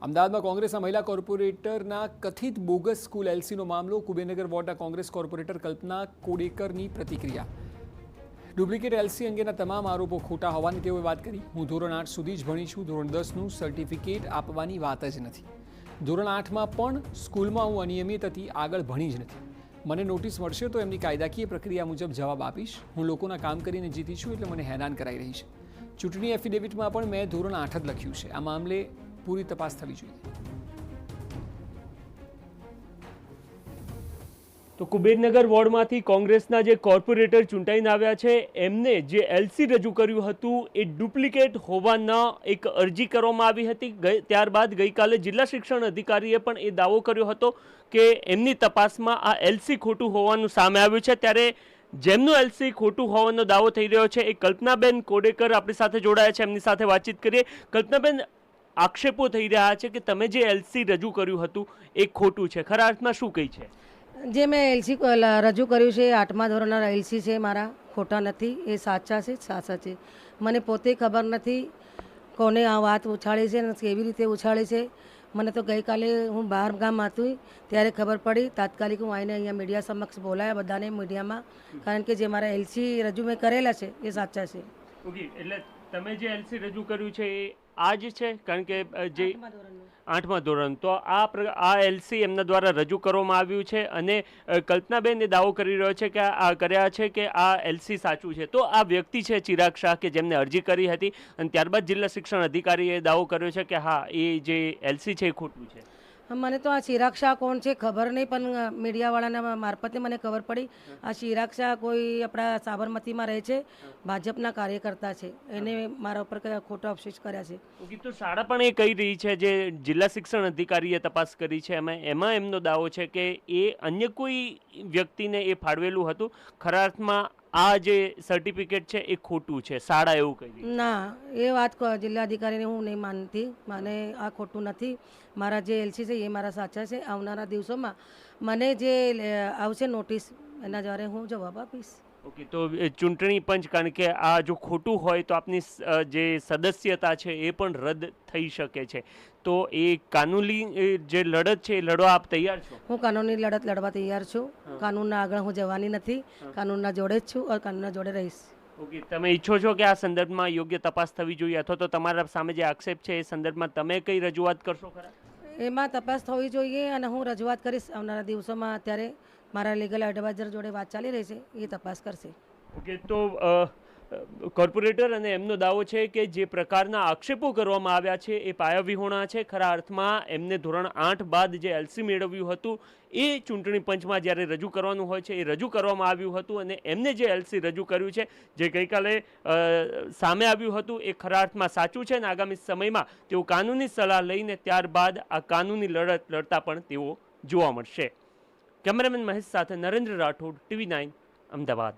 અમદાવાદમાં કોંગ્રેસના મહિલા કોર્પોરેટરના કથિત બોગસ સ્કૂલ એલસીનો મામલો. કુબેરનગર વોર્ડના કોંગ્રેસ કોર્પોરેટર કલ્પના કોડેકરની પ્રતિક્રિયા. ડુપ્લિકેટ એલસી અંગેના તમામ આરોપો ખોટા હોવાની તેઓએ વાત કરી. હું ધોરણ 8 સુધી જ ભણી છું, ધોરણ 10નું સર્ટિફિકેટ આપવાની વાત જ નથી. ધોરણ 8માં પણ સ્કૂલમાં હું અનિયમિત હતી, આગળ ભણી જ નથી. મને નોટિસ મળશે તો એમની કાયદાકીય પ્રક્રિયા મુજબ જવાબ આપીશ. હું લોકોના કામ કરીને જીતી છું, એટલે મને હેરાન કરાઈ રહી છે. ચૂંટણી એફિડેવિટમાં પણ મેં ધોરણ 8 જ લખ્યું છે. આ મામલે પૂરી તપાસ થવી જોઈએ. તો કુબેરનગર વોર્ડમાંથી કોંગ્રેસના જે કોર્પોરેટર ચૂંટાઈને આવ્યા છે એમને જે એલસી રજૂ કર્યું હતું એ ડુપ્લિકેટ હોવાના એક અરજી કરવામાં આવી હતી. ત્યારબાદ ગઈકાલે જિલ્લા શિક્ષણ અધિકારીએ પણ એ દાવો કર્યો હતો કે એમની તપાસમાં આ એલસી ખોટું હોવાનું સામે આવ્યું છે. ત્યારે જેમનું એલસી ખોટું હોવાનો દાવો થઈ રહ્યો છે એ કલ્પનાબેન કોડેકર આપણી સાથે જોડાયા છે. એમની સાથે વાતચીત કરીએ. કલ્પનાબેન, આક્ષેપો થઈ રહ્યા છે કે તમે જે એલસી રજૂ કર્યું હતું એ ખોટું છે. ખરા અર્થમાં શું કહી છે? જે મેં એલસી રજૂ કર્યું છે 8મા ધોરણના એલસી છે, મારા ખોટા નથી, એ સાચા છે, સાચા છે. મને પોતે ખબર નથી કોને આ વાત ઉછાળી છે અને કેવી રીતે ઉછાળી છે. મને તો ગઈકાલે હું બહાર ગામ હતી ત્યારે ખબર પડી. તાત્કાલિક હું આવીને અહીંયા મીડિયા સમક્ષ બોલાયા બધાને મીડિયામાં, કારણ કે જે મારા એલસી રજૂ મેં કરેલા છે એ સાચા છે. ઓકે, એટલે તમે જે એલસી રજૂ કર્યું છે એ આ જ છે? કારણ કે જે 8મા ધોરણ, તો આ એલસી એમના દ્વારા રજૂ કરવામાં આવ્યું છે અને કલ્પનાબેન એ દાવો કરી રહ્યો છે કે આ કર્યા છે કે આ એલસી સાચું છે. તો આ વ્યક્તિ છે ચિરાગ શાહ કે જેમને અરજી કરી હતી અને ત્યારબાદ જિલ્લા શિક્ષણ અધિકારીએ દાવો કર્યો છે કે હા, એ જે એલસી છે એ ખોટું છે. મને તો આ ચિરાગ શાહ કોણ છે ખબર નહીં, પણ મીડિયાવાળાના મારફતે મને ખબર પડી આ ચિરાગ શાહ કોઈ આપણા સાબરમતીમાં રહે છે, ભાજપના કાર્યકર્તા છે. એને મારા ઉપર ખોટા અપશેષ કર્યા છે. ઓકે, તો શાળા પણ એ કહી રહી છે, જે જિલ્લા શિક્ષણ અધિકારીએ તપાસ કરી છે એમાં એમનો દાવો છે કે એ અન્ય કોઈ વ્યક્તિને એ ફાળવેલું હતું. ખરા અર્થમાં આ જે સર્ટિફિકેટ છે એ ખોટું છે, શાળા એવું કહી? ના, એ વાત જિલ્લા અધિકારીને હું નહીં માનતી. મને આ ખોટું નથી. મારા જે એલસી છે એ મારા સાચા છે. આવનારા દિવસોમાં મને જે આવશે નોટિસ એના દ્વારા હું જવાબ આપીશ. ઓકે, તો ચૂંટણી પંચ, કારણ કે આ જો ખોટું હોય તો આપની જે સદસ્યતા છે એ પણ રદ થઈ શકે છે. તો એ કાનૂની જે લડત છે એ લડવા આપ તૈયાર છો? હું કાનૂની લડત લડવા તૈયાર છું. કાનૂનના આગળ હું જવાની નથી. કાનૂનના જોડે જ છું અને કાનૂનના જોડે રહીશ. ઓકે, તમે ઈચ્છો છો કે આ સંદર્ભમાં યોગ્ય તપાસ થવી જોઈએ, અથવા તો તમારા સામે જે આક્ષેપ છે એ સંદર્ભમાં તમે કઈ રજૂઆત કરશો ખરા? એમાં તપાસ થવી જોઈએ અને હું રજૂઆત કરીશ આવનારા દિવસોમાં. અત્યારે મારા લીગલ એડવાઇઝર જોડે વાત ચાલી રહી છે, એ તપાસ કરશે. ઓકે, તો કોર્પોરેટર અને એમનો દાવો છે કે જે પ્રકારના આક્ષેપો કરવામાં આવ્યા છે એ પાયાવિહોણા છે. ખરા અર્થમાં એમને ધોરણ 8 બાદ જે એલસી મેળવ્યું હતું એ ચૂંટણી પંચમાં જ્યારે રજૂ કરવાનું હોય છે એ રજૂ કરવામાં આવ્યું હતું અને એમને જે એલસી રજૂ કર્યું છે જે ગઈકાલે સામે આવ્યું હતું એ ખરા અર્થમાં સાચું છે અને આગામી સમયમાં તેઓ કાનૂની સલાહ લઈને ત્યારબાદ આ કાનૂની લડત લડતા પણ તેઓ જોવા મળશે. કેમેરામેન મહેશ સાથે નરેન્દ્ર રાઠોડ, TV9, અમદાવાદ.